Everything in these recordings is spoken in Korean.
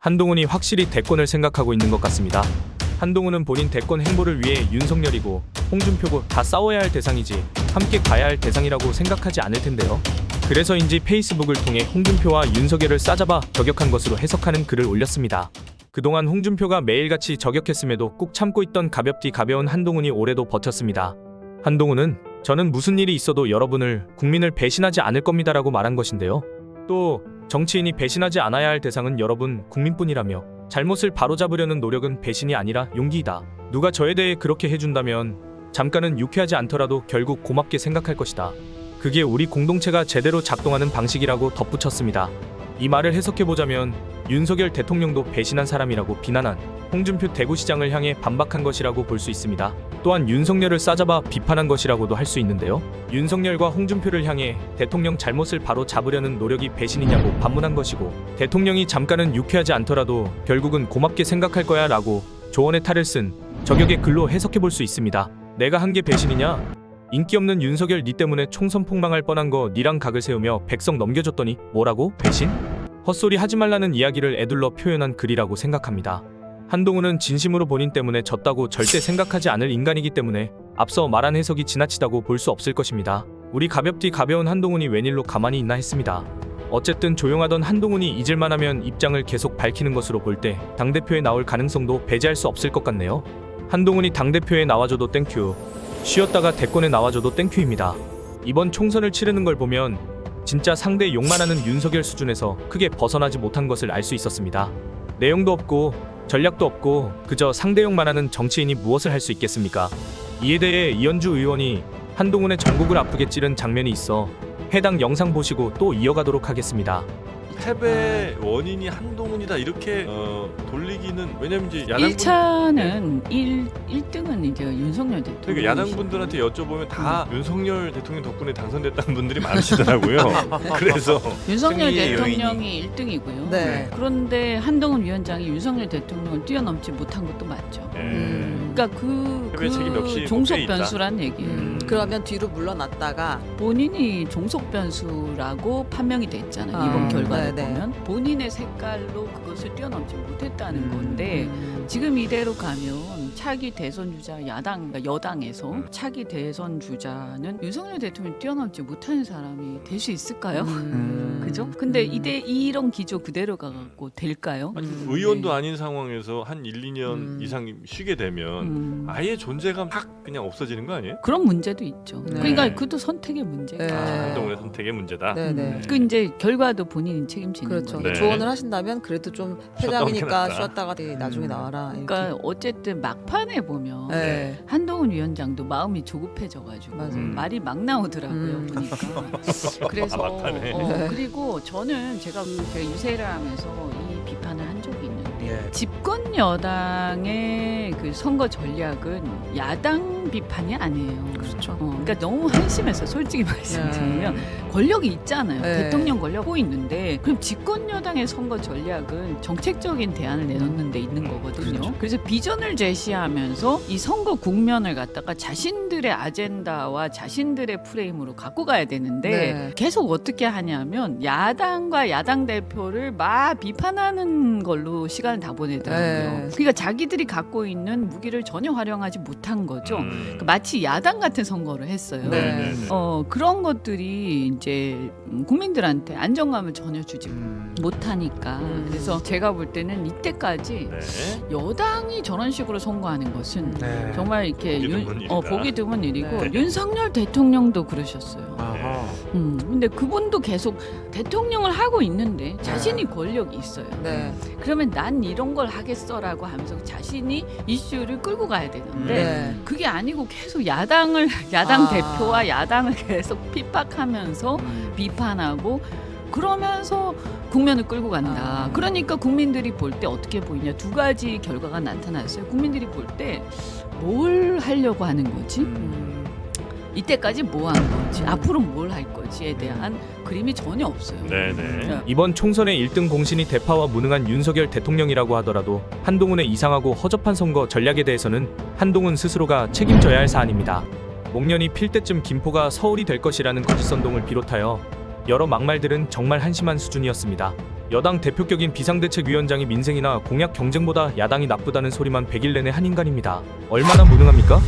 한동훈이 확실히 대권을 생각하고 있는 것 같습니다. 한동훈은 본인 대권 행보를 위해 윤석열이고 홍준표고 다 싸워야 할 대상이지 함께 가야 할 대상이라고 생각하지 않을 텐데요. 그래서인지 페이스북을 통해 홍준표와 윤석열을 싸잡아 저격한 것으로 해석하는 글을 올렸습니다. 그동안 홍준표가 매일같이 저격했음에도 꾹 참고 있던 가볍디 가벼운 한동훈이 올해도 버텼습니다. 한동훈은 저는 무슨 일이 있어도 여러분을, 국민을 배신하지 않을 겁니다라고 말한 것인데요. 또 정치인이 배신하지 않아야 할 대상은 여러분, 국민뿐이라며 잘못을 바로잡으려는 노력은 배신이 아니라 용기이다. 누가 저에 대해 그렇게 해준다면 잠깐은 유쾌하지 않더라도 결국 고맙게 생각할 것이다. 그게 우리 공동체가 제대로 작동하는 방식이라고 덧붙였습니다. 이 말을 해석해보자면 윤석열 대통령도 배신한 사람이라고 비난한 홍준표 대구시장을 향해 반박한 것이라고 볼 수 있습니다. 또한 윤석열을 싸잡아 비판한 것이라고도 할 수 있는데요. 윤석열과 홍준표를 향해 대통령 잘못을 바로 잡으려는 노력이 배신이냐고 반문한 것이고, 대통령이 잠깐은 유쾌하지 않더라도 결국은 고맙게 생각할 거야 라고 조언의 탈을 쓴 저격의 글로 해석해볼 수 있습니다. 내가 한 게 배신이냐? 인기 없는 윤석열 니 때문에 총선 폭망할 뻔한 거 니랑 각을 세우며 백성 넘겨줬더니 뭐라고? 배신? 헛소리 하지 말라는 이야기를 에둘러 표현한 글이라고 생각합니다. 한동훈은 진심으로 본인 때문에 졌다고 절대 생각하지 않을 인간이기 때문에 앞서 말한 해석이 지나치다고 볼 수 없을 것입니다. 우리 가볍디 가벼운 한동훈이 웬일로 가만히 있나 했습니다. 어쨌든 조용하던 한동훈이 잊을만하면 입장을 계속 밝히는 것으로 볼 때 당대표에 나올 가능성도 배제할 수 없을 것 같네요. 한동훈이 당대표에 나와줘도 땡큐, 쉬었다가 대권에 나와줘도 땡큐입니다. 이번 총선을 치르는 걸 보면 진짜 상대 욕만 하는 윤석열 수준에서 크게 벗어나지 못한 것을 알 수 있었습니다. 내용도 없고 전략도 없고 그저 상대 욕만 하는 정치인이 무엇을 할 수 있겠습니까? 이에 대해 이현주 의원이 한동훈의 전국을 아프게 찌른 장면이 있어 해당 영상 보시고 또 이어가도록 하겠습니다. 패배 원인이 한동훈이다 이렇게 돌리기는, 왜냐면 이제 야당분 1차는 1등은 이제 윤석열 대통령. 그러니까 야당분들한테 여쭤보면 다 윤석열 대통령 덕분에 당선됐다는 분들이 많으시더라고요. 그래서 윤석열 승리의 대통령이 1등이고요. 네. 그런데 한동훈 위원장이 윤석열 대통령을 뛰어넘지 못한 것도 맞죠. 그러니까 패배 책임 역시 종속 목표에 있다. 변수란 얘기예요. 그러면 뒤로 물러났다가 본인이 종속 변수라고 판명이 됐잖아요. 이번 결과를 네네. 보면 본인의 색깔로 그것을 뛰어넘지 못했다는 건데, 지금 이대로 가면 차기 대선 주자 야당, 그러니까 여당에서 차기 대선 주자는 윤석열 대통령을 뛰어넘지 못하는 사람이 될 수 있을까요? 그죠? 근데 이런 기조 그대로 가갖고 될까요? 아니, 의원도 아닌 상황에서 한 1, 2년 이상 쉬게 되면 아예 존재감 확 그냥 없어지는 거 아니에요? 그런 문제도 있죠. 네. 그러니까 그것도 선택의 문제죠. 네. 한동훈의 선택의 문제다. 네네. 그 이제 결과도 본인이 책임지는 그렇죠. 거예요. 네. 조언을 하신다면 그래도 좀 쉬었다 패장이니까 오게 낫다. 쉬었다가 나중에 나와라. 이렇게. 그러니까 어쨌든 막판에 보면 네. 한동훈 위원장도 마음이 조급해져가지고 맞아요. 말이 막 나오더라고요. 보니까. 그래서 막판에. 그리고 저는 제가 유세를 하면서 이 비판을 한 적이 있는데, 예. 집권 여당의 그 선거 전략은 야당 비판이 아니에요. 그렇죠. 그러니까 너무 한심해서 솔직히 말씀드리면 권력이 있잖아요. 네. 대통령 권력고 있는데, 그럼 집권 여당의 선거 전략은 정책적인 대안을 내놓는 데 있는 거거든요. 그렇죠. 그래서 비전을 제시하면서 이 선거 국면을 갖다가 자신들의 아젠다와 자신들의 프레임으로 갖고 가야 되는데 네. 계속 어떻게 하냐면 야당과 야당 대표를 막 비판하는 걸로 시간을 다 보내더라고요. 네. 그러니까 자기들이 갖고 있는 무기를 전혀 활용하지 못한 거죠. 그러니까 마치 야당 같은 선거를 했어요. 네. 그런 것들이 이제 국민들한테 안정감을 전혀 주지 못하니까. 그래서 제가 볼 때는 이때까지 네. 여당이 저런 식으로 선거하는 것은 네. 정말 이렇게 보기 드문 일이다. 보기 드문 일이고, 네. 윤석열 대통령도 그러셨어요. 아하. 근데 그분도 계속 대통령을 하고 있는데 자신이 권력이 있어요. 네. 그러면 난 이런 걸 하겠어라고 하면서 자신이 이슈를 끌고 가야 되는데 네. 그게 아니고 계속 야당 대표와 야당을 계속 핍박하면서 비판하고 그러면서 국면을 끌고 간다. 그러니까 국민들이 볼 때 어떻게 보이냐, 두 가지 결과가 나타났어요. 국민들이 볼 때 뭘 하려고 하는 거지? 이때까지 뭐 한 거지? 앞으로 뭘 할 거지에 대한 그림이 전혀 없어요. 네네. 이번 총선의 1등 공신이 대파와 무능한 윤석열 대통령이라고 하더라도 한동훈의 이상하고 허접한 선거 전략에 대해서는 한동훈 스스로가 책임져야 할 사안입니다. 목련이 필 때쯤 김포가 서울이 될 것이라는 거짓선동을 비롯하여 여러 막말들은 정말 한심한 수준이었습니다. 여당 대표격인 비상대책위원장이 민생이나 공약 경쟁보다 야당이 나쁘다는 소리만 100일 내내 한 인간입니다. 얼마나 무능합니까?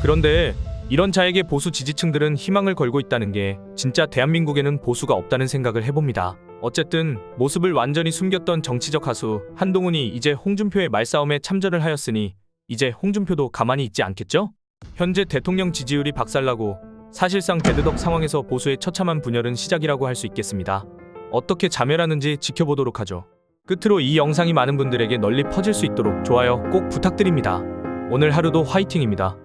그런데 이런 자에게 보수 지지층들은 희망을 걸고 있다는 게 진짜 대한민국에는 보수가 없다는 생각을 해봅니다. 어쨌든 모습을 완전히 숨겼던 정치적 하수 한동훈이 이제 홍준표의 말싸움에 참전을 하였으니 이제 홍준표도 가만히 있지 않겠죠? 현재 대통령 지지율이 박살나고 사실상 대드덕 상황에서 보수의 처참한 분열은 시작이라고 할 수 있겠습니다. 어떻게 자멸하는지 지켜보도록 하죠. 끝으로 이 영상이 많은 분들에게 널리 퍼질 수 있도록 좋아요 꼭 부탁드립니다. 오늘 하루도 화이팅입니다.